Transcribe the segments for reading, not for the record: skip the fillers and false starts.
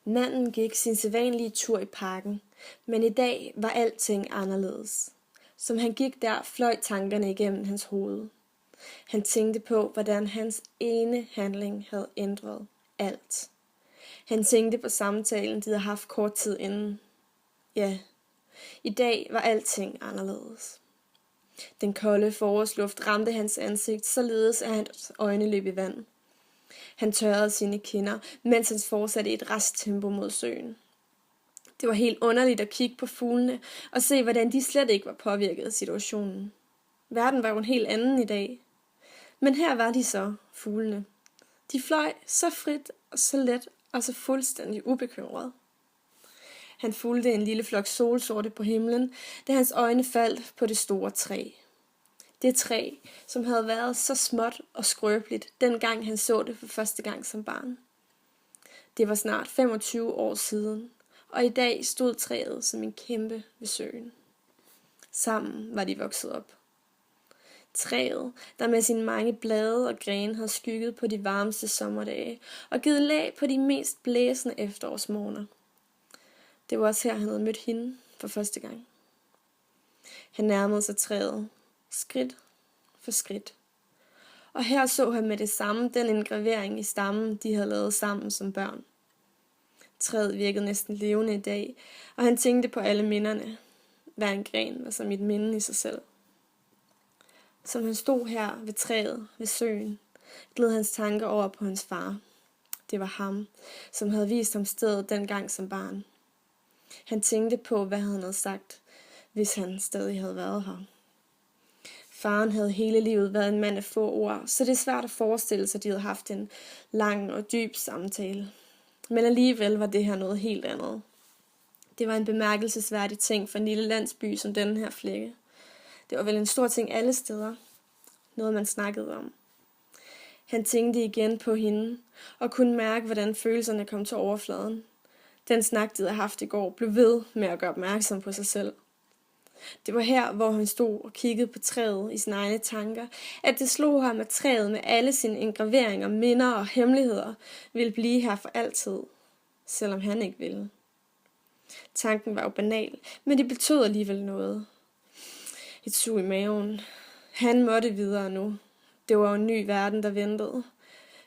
Manden gik sin sædvanlige tur i parken, men i dag var alting anderledes. Som han gik der, fløj tankerne igennem hans hoved. Han tænkte på, hvordan hans ene handling havde ændret alt. Han tænkte på samtalen, de havde haft kort tid inden. Ja, i dag var alting anderledes. Den kolde forårsluft ramte hans ansigt, således at hans øjne løb i vand. Han tørrede sine kinder, mens han fortsatte i et rask tempo mod søen. Det var helt underligt at kigge på fuglene og se, hvordan de slet ikke var påvirket af situationen. Verden var jo en helt anden i dag. Men her var de så, fuglene. De fløj så frit og så let og så fuldstændig ubekymret. Han fulgte en lille flok solsorte på himlen, da hans øjne faldt på det store træ. Det træ, som havde været så småt og skrøbeligt, dengang han så det for første gang som barn. Det var snart 25 år siden, og i dag stod træet som en kæmpe ved søen. Sammen var de vokset op. Træet, der med sine mange blade og grene havde skygget på de varmeste sommerdage og givet lag på de mest blæsende efterårsmorgener. Det var også her, han havde mødt hende for første gang. Han nærmede sig træet, skridt for skridt. Og her så han med det samme den engravering i stammen, de havde lavet sammen som børn. Træet virkede næsten levende i dag, og han tænkte på alle minderne. Hver en gren var som et minde i sig selv. Som han stod her ved træet, ved søen, gled hans tanker over på hans far. Det var ham, som havde vist ham stedet dengang som barn. Han tænkte på, hvad han havde sagt, hvis han stadig havde været her. Faren havde hele livet været en mand af få ord, så det er svært at forestille sig, at de havde haft en lang og dyb samtale. Men alligevel var det her noget helt andet. Det var en bemærkelsesværdig ting for en lille landsby som denne her flække. Det var vel en stor ting alle steder. Noget man snakkede om. Han tænkte igen på hende, og kunne mærke, hvordan følelserne kom til overfladen. Den snak, de havde haft i går, blev ved med at gøre opmærksom på sig selv. Det var her, hvor han stod og kiggede på træet i sine egne tanker, at det slog ham, at træet med alle sine engraveringer, minder og hemmeligheder ville blive her for altid, selvom han ikke ville. Tanken var jo banal, men det betød alligevel noget. Et sug i maven. Han måtte videre nu. Det var en ny verden, der ventede.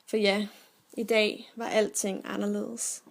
For ja, i dag var alting anderledes.